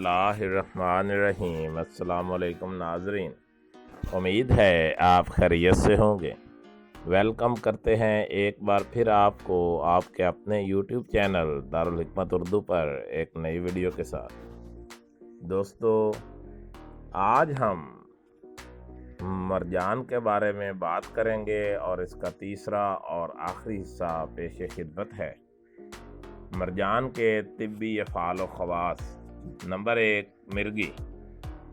बिस्मिल्लाहिर्रहमानिर्रहीम। अस्सलाम वालेकुम नाज़रीन, उम्मीद है आप खैरियत से होंगे। वेलकम करते हैं एक बार फिर आपको आपके अपने यूट्यूब चैनल दारुल हिकमत उर्दू पर एक नई वीडियो के साथ। दोस्तों, आज हम मरजान के बारे में बात करेंगे और इसका तीसरा और आखिरी हिस्सा पेश खिदमत है। मरजान के तिब्बी अफ़ाल व ख़वास। नंबर 1,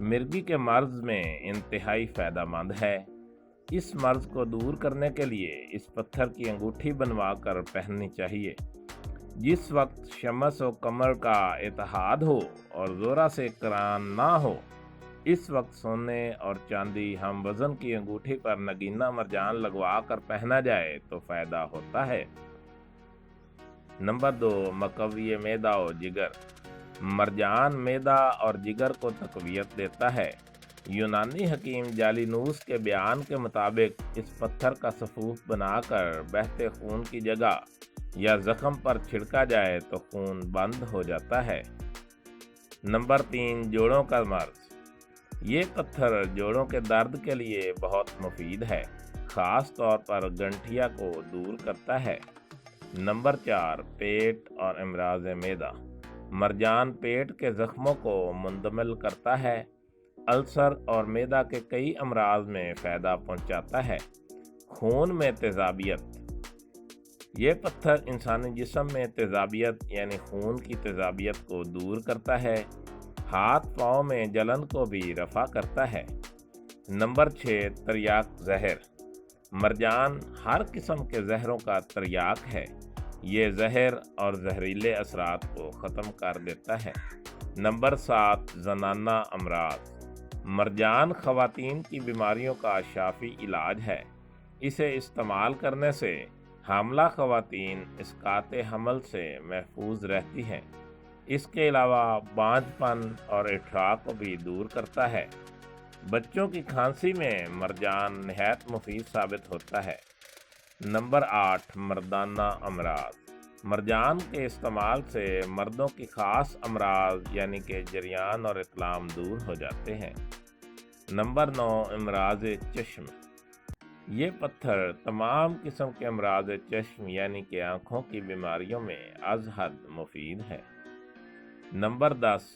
मिर्गी के मर्ज़ में इंतहाई फ़ायदेमंद है। इस मर्ज़ को दूर करने के लिए इस पत्थर की अंगूठी बनवा कर पहननी चाहिए। जिस वक्त शमस व कमर का इत्तेहाद हो और ज़ोरा से करान ना हो, इस वक्त सोने और चांदी हम वज़न की अंगूठी पर नगीना मरजान लगवा कर पहना जाए तो फ़ायदा होता है। नंबर 2, मकवी मैदा और जिगर। मरजान मैदा और जिगर को तक़वियत देता है। यूनानी हकीम जालिनूस के बयान के मुताबिक इस पत्थर का सफूफ बनाकर बहते खून की जगह या ज़ख्म पर छिड़का जाए तो खून बंद हो जाता है। नंबर 3, जोड़ों का मर्ज़। ये पत्थर जोड़ों के दर्द के लिए बहुत मुफीद है, ख़ास तौर पर गंठिया को दूर करता है। नंबर 4, पेट और अमराज़ मैदा। मरजान पेट के ज़ख्मों को मुंदमिल करता है, अल्सर और मैदा के कई अमराज में फ़ायदा पहुंचाता है। खून में तेज़ाबियत। ये पत्थर इंसानी जिस्म में तेज़ाबियत यानी खून की तेज़ाबियत को दूर करता है। हाथ पाँव में जलन को भी रफ़ा करता है। नंबर 6, तरियाक ज़हर। मरजान हर किस्म के ज़हरों का तरियाक है। ये ज़हर और जहरीले असरात को ख़त्म कर देता है। नंबर 7, ज़नाना अमराज। मरजान ख़वातीन की बीमारियों का शाफ़ी इलाज है। इसे इस्तेमाल करने से हामला ख़वातीन इसकाते हमल से महफूज रहती हैं। इसके अलावा बांझपन और इठरा को भी दूर करता है। बच्चों की खांसी में मरजान नहायत मुफीद साबित होता है। नंबर 8, मर्दाना अमराज। मरजान के इस्तेमाल से मर्दों की ख़ास अमराज यानी कि जरियान और इतलाम दूर हो जाते हैं। नंबर 9, अमराज चश्म। ये पत्थर तमाम किस्म के अमराज चश्म यानी कि आँखों की बीमारियों में अज़ हद मुफीद है। नंबर 10,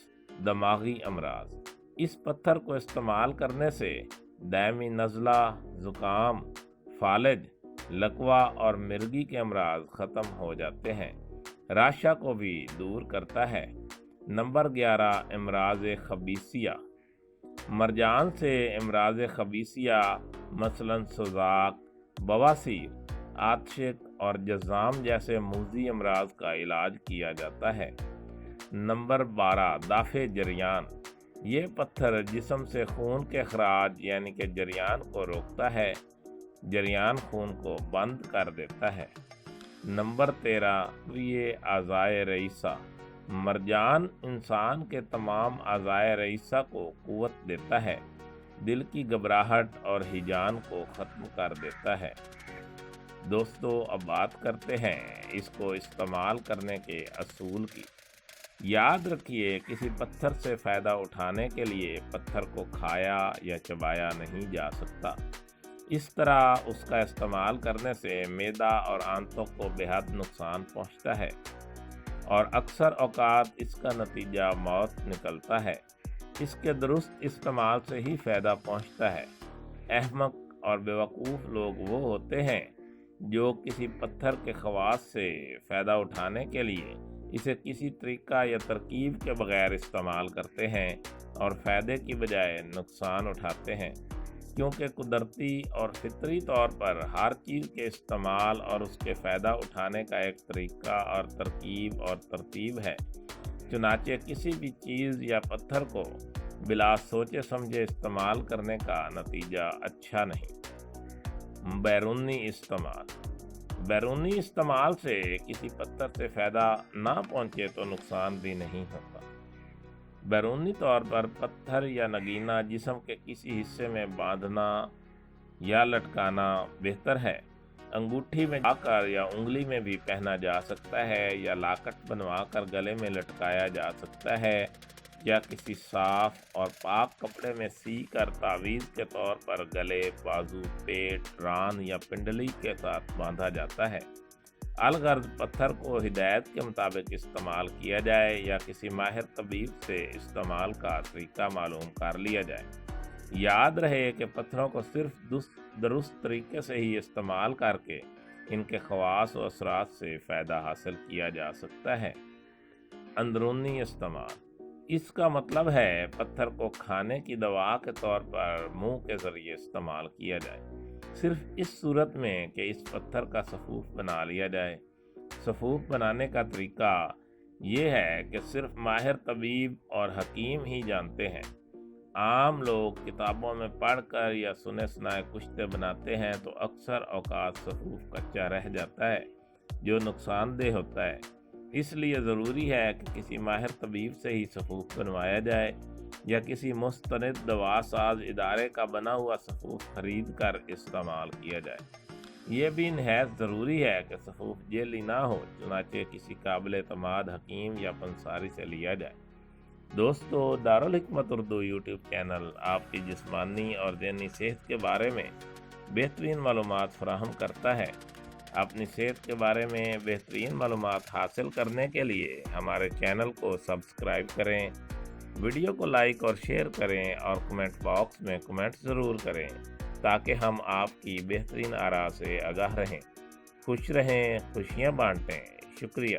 दमागी अमराज। इस पत्थर को इस्तेमाल करने से दायमी नज़ला, ज़ुकाम, फालिज, लकवा और मिर्गी के अमराज ख़त्म हो जाते हैं। राशा को भी दूर करता है। नंबर 11, अमराज खबीसिया। मरजान से अमराज खबीसिया मसलन सुज़ाक, बवासीर, आतशिक और जज़ाम जैसे मूज़ी अमराज का इलाज किया जाता है। नंबर 12, दाफ़े जरियान। ये पत्थर जिस्म से खून के अखराज यानी कि जरियान को रोकता है, जरियान खून को बंद कर देता है। नंबर 13, ये आज़ाए रईसा। मरजान इंसान के तमाम आज़ाए रईसा को क़ुव्वत देता है, दिल की घबराहट और हिजान को ख़त्म कर देता है। दोस्तों, अब बात करते हैं इसको इस्तेमाल करने के असूल की। याद रखिए, किसी पत्थर से फ़ायदा उठाने के लिए पत्थर को खाया या चबाया नहीं जा सकता। इस तरह उसका इस्तेमाल करने से मैदा और आंतों को बेहद नुकसान पहुंचता है और अक्सर औकात इसका नतीजा मौत निकलता है। इसके दुरुस्त इस्तेमाल से ही फ़ायदा पहुंचता है। अहमक और बेवकूफ़ लोग वो होते हैं जो किसी पत्थर के ख़वास से फ़ायदा उठाने के लिए इसे किसी तरीक़ा या तरकीब के बग़ैर इस्तेमाल करते हैं और फ़ायदे की बजाय नुकसान उठाते हैं, क्योंकि कुदरती और फितरी तौर पर हर चीज़ के इस्तेमाल और उसके फ़ायदा उठाने का एक तरीक़ा और तरकीब और तरतीब है। चुनाचे किसी भी चीज़ या पत्थर को बिला सोचे समझे इस्तेमाल करने का नतीजा अच्छा नहीं। बैरूनी इस्तेमाल। बैरूनी इस्तेमाल से किसी पत्थर से फ़ायदा ना पहुँचे तो नुकसान भी नहीं होता। बैरूनी तौर पर पत्थर या नगीना जिस्म के किसी हिस्से में बांधना या लटकाना बेहतर है। अंगूठी में आकर या उंगली में भी पहना जा सकता है या लाकट बनवा कर गले में लटकाया जा सकता है یا کسی صاف اور پاک کپڑے میں سی کر تعویذ کے طور پر گلے، بازو، پیٹ، ران یا پنڈلی کے ساتھ باندھا جاتا ہے۔ الغرض پتھر کو ہدایت کے مطابق استعمال کیا جائے یا کسی ماہر طبیب سے استعمال کا طریقہ معلوم کر لیا جائے۔ یاد رہے کہ پتھروں کو صرف درست طریقے سے ہی استعمال کر کے ان کے خواص و اثرات سے فائدہ حاصل کیا جا سکتا ہے۔ اندرونی استعمال، اس کا مطلب ہے پتھر کو کھانے کی دوا کے طور پر منہ کے ذریعے استعمال کیا جائے، صرف اس صورت میں کہ اس پتھر کا سفوف بنا لیا جائے۔ سفوف بنانے کا طریقہ یہ ہے کہ صرف ماہر طبیب اور حکیم ہی جانتے ہیں۔ عام لوگ کتابوں میں پڑھ کر یا سنے سنائے کشتے بناتے ہیں تو اکثر اوقات سفوف کچا رہ جاتا ہے جو نقصان دہ ہوتا ہے۔ اس لیے ضروری ہے کہ کسی ماہر طبیب سے ہی سفوف بنوایا جائے یا کسی مستند دوا ساز ادارے کا بنا ہوا سفوف خرید کر استعمال کیا جائے۔ یہ بھی نہایت ضروری ہے کہ سفوف جعلی نہ ہو، چنانچہ کسی قابل اعتماد حکیم یا پنساری سے لیا جائے۔ دوستو، دارالحکمت اردو یوٹیوب چینل آپ کی جسمانی اور ذہنی صحت کے بارے میں بہترین معلومات فراہم کرتا ہے۔ اپنی صحت کے بارے میں بہترین معلومات حاصل کرنے کے لیے ہمارے چینل کو سبسکرائب کریں، ویڈیو کو لائک اور شیئر کریں اور کمنٹ باکس میں کمنٹ ضرور کریں تاکہ ہم آپ کی بہترین آراء سے آگاہ رہیں۔ خوش رہیں، خوشیاں بانٹیں۔ شکریہ۔